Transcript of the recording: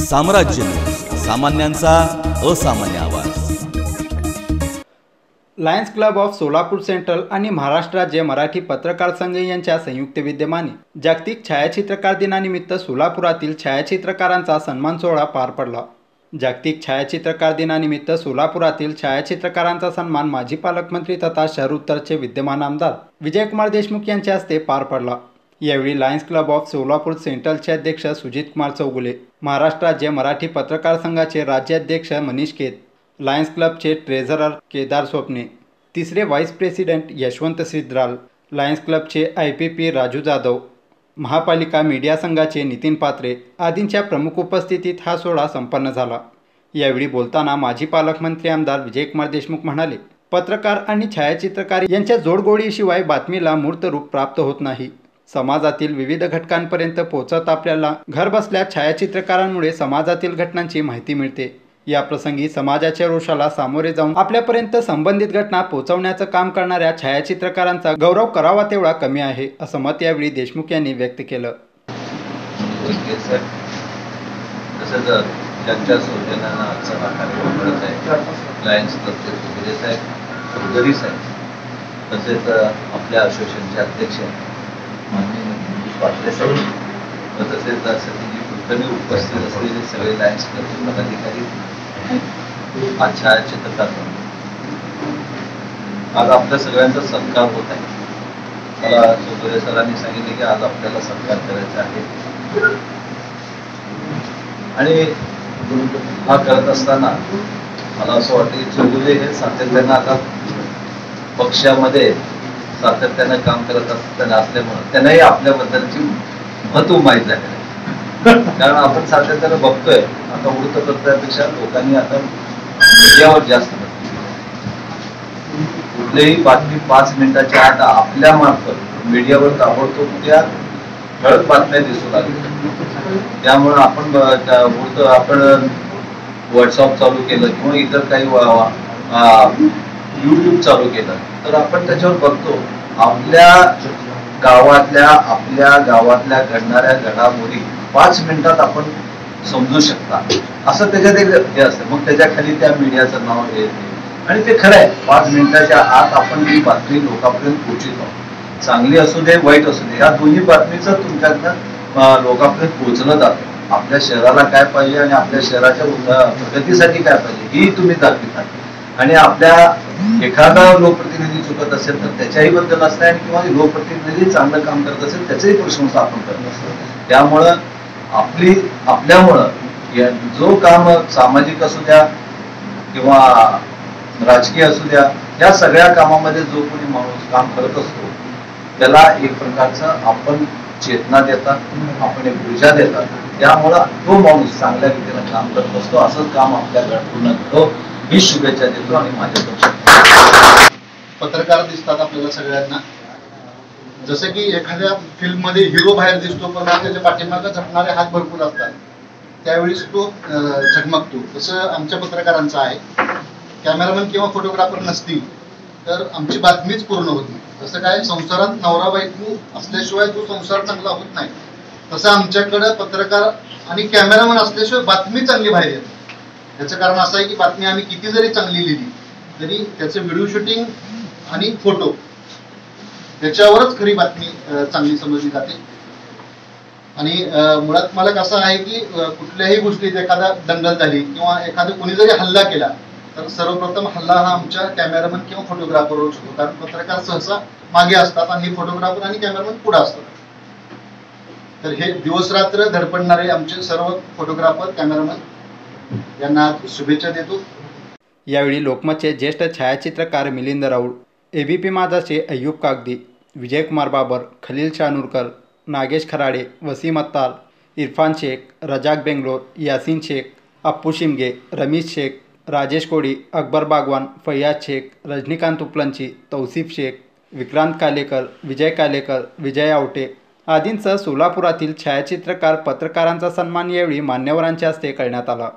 साम्राज्य, सामान्यांचा असामान्य आवाज। Lions Club of Solapur Central आणि महाराष्ट्र राज्य मराठी पत्रकार संघ यांच्या संयुक्त विद्यमाने जागतिक छायाचित्रकार दिनानिमित्त सोलापुरातील छायाचित्रकारांचा सन्मान सोहळा पार पडला। जागतिक छायाचित्रकार दिनानिमित्त सोलापुरातील छायाचित्रकारांचा सन्मान माजी पालकमंत्री तथा शहर उत्तरचे विद्यमान आमदार विजयकुमार देशमुख यांच्या हस्ते पार पडला। यावेळी लायन्स क्लब ऑफ सोलापूर सेंट्रलचे अध्यक्ष सुजित कुमार चौगुले, महाराष्ट्र राज्य मराठी पत्रकार संघाचे राज्याध्यक्ष मनीष केत, लायन्स क्लबचे ट्रेझरर केदार स्वप्ने, तिसरे व्हाईस प्रेसिडेंट यशवंत सिद्राल, लायन्स क्लबचे IPP राजू जाधव, महापालिका मीडिया संघाचे नितीन पात्रे आदींच्या प्रमुख उपस्थितीत हा सोहळा संपन्न झाला। यावेळी बोलताना माजी पालकमंत्री आमदार विजयकुमार देशमुख म्हणाले, पत्रकार आणि छायाचित्रकार यांच्या जोडगोळीशिवाय बातमीला मूर्त रूप प्राप्त होत नाही। समाजातील विविध घटकांपर्यंत पोहोचत आपल्याला घरबसल्या छायाचित्रकारांमुळे समाजातील घटनांची माहिती मिळते। या प्रसंगी समाजाच्या रोषाला सामोरे जाऊन आपल्यापर्यंत संबंधित घटना पोहोचवण्याचं काम करणाऱ्या छायाचित्रकारांचा गौरव करावा तेवढा कमी आहे, असं मत यावेळी देशमुख यांनी व्यक्त केलं। तसेच आपल्या असोसिएशनचे अध्यक्ष माननीय मनीष पात्रे साहेब, तसेच सतीजी कुलकर्णी उपस्थित असलेले सगळे लायन्स क्लबचे पदाधिकारी, आज छायाचित्रकार, आज आपल्या सगळ्यांचा सत्कार होत आहे। मला चौधरी सरांनी सांगितले की आज आपल्याला सत्कार करायचा आहे आणि हा करत असताना मला असं वाटतं की चौधरी हे सातत्यानं आता पक्षामध्ये सातत्यानं काम करत असल्यामुळे त्यांनाही आपल्याबद्दलची महत्व माहीत झालेलं आहे। कारण आपण सातत्यानं बघतोय आता वृत्तपत्रापेक्षा लोकांनी आता मीडियावर जास्त कुठलीही बातमी 5 मिनिटाच्या आत आपल्या मार्फत मीडियावर ताबडतोब त्या ठळक बातम्या दिसू लागल्या। त्यामुळे आपण व्हॉट्सअप चालू केलं किंवा इतर काही YouTube चालू केलं तर आपण त्याच्यावर बघतो आपल्या गावातल्या घडणाऱ्या घडामोडी 5 मिनिटात आपण समजू शकता, असं त्याच्यात एक हे असतं। मग त्याच्या खाली त्या मीडियाचं नाव येते आणि ते खरं आहे, 5 मिनिटाच्या आत आपण ती बातमी लोकांपर्यंत पोहोचत आहोत। चांगली असू दे वाईट असू दे, या दोन्ही बातमीचं तुमच्याकडनं लोकांपर्यंत पोहोचलं जातं। आपल्या शहराला काय पाहिजे आणि आपल्या शहराच्या प्रगतीसाठी काय पाहिजे ही तुम्ही दाखविता आणि आपल्या एखादा लोकप्रतिनिधी चुकत असेल तर त्याच्याही बद्दल असतं आणि किंवा लोकप्रतिनिधी चांगलं काम करत असेल त्याचीही प्रशंसा आपण करत असतो। त्यामुळं आपल्यामुळं जो काम सामाजिक असू द्या किंवा राजकीय असू द्या, या सगळ्या कामामध्ये जो कोणी माणूस काम करत असतो त्याला एक प्रकारचं आपण चेतना देतात, आपण एक ऊर्जा देतात। त्यामुळं तो माणूस चांगल्या रीतीनं काम करत असतो। असंच काम आपल्या पूर्ण घडो ही शुभेच्छा देतो आणि माझ्याकडून पत्रकार दिसतात आपल्याला सगळ्यांना, जसं की एखाद्या फिल्म मध्ये हिरो बाहेर दिसतो पण त्याच्या पाठीमागे झटणारे हात भरपूर असतात, त्यावेळीच तो झगमगतो। तसं आमच्या पत्रकारांचं आहे। कॅमेरामॅन किंवा फोटोग्राफर नसतील तर आमची बातमीच पूर्ण होत नाही। जसं काय संसारात नवरा बायको असल्याशिवाय तो संसार चांगला होत नाही, तसं आमच्याकडे पत्रकार आणि कॅमेरामॅन असल्याशिवाय बातमी चांगली बाहेर येते। याचं कारण असं आहे की बातमी आम्ही किती जरी चांगली लिहिली तरी त्याचं व्हिडिओ शूटिंग आणि फोटो याच्यावरच खरी बातमी चांगली समजली जाते। आणि मुळात मला कसं आहे की कुठल्याही गोष्टीत एखादा दंगल झाली किंवा एखादा कोणी जरी हल्ला केला तर सर्वप्रथम हल्ला हा आमच्या कॅमेरामॅन किंवा फोटोग्राफरवर होतो, कारण पत्रकार सहसा मागे असतात आणि फोटोग्राफर आणि कॅमेरामॅन पुढे असतात। तर हे दिवस रात्र धडपडणारे आमचे सर्व फोटोग्राफर कॅमेरामॅन यांना शुभेच्छा देतो। यावेळी लोकमतचे ज्येष्ठ छायाचित्रकार मिलिंद राऊळ, ABP माझाचे अय्यूब कागदी, विजयकुमार बाबर, खलील शानूरकर, नागेश खराडे, वसीम अत्तार, इरफान शेख, रजाक बेंगलोर, यासीन शेख, अप्पू शिमगे, रमीश शेख, राजेश कोडी, अकबर बागवान, फैयाज शेख, रजनीकांत उपलंची, तौसिफ शेख, विक्रांत कालेकर, विजय कालेकर, विजय आवटे आदींसह सोलापुरातील छायाचित्रकार पत्रकारांचा सन्मान यावेळी मान्यवरांच्या हस्ते करण्यात आला।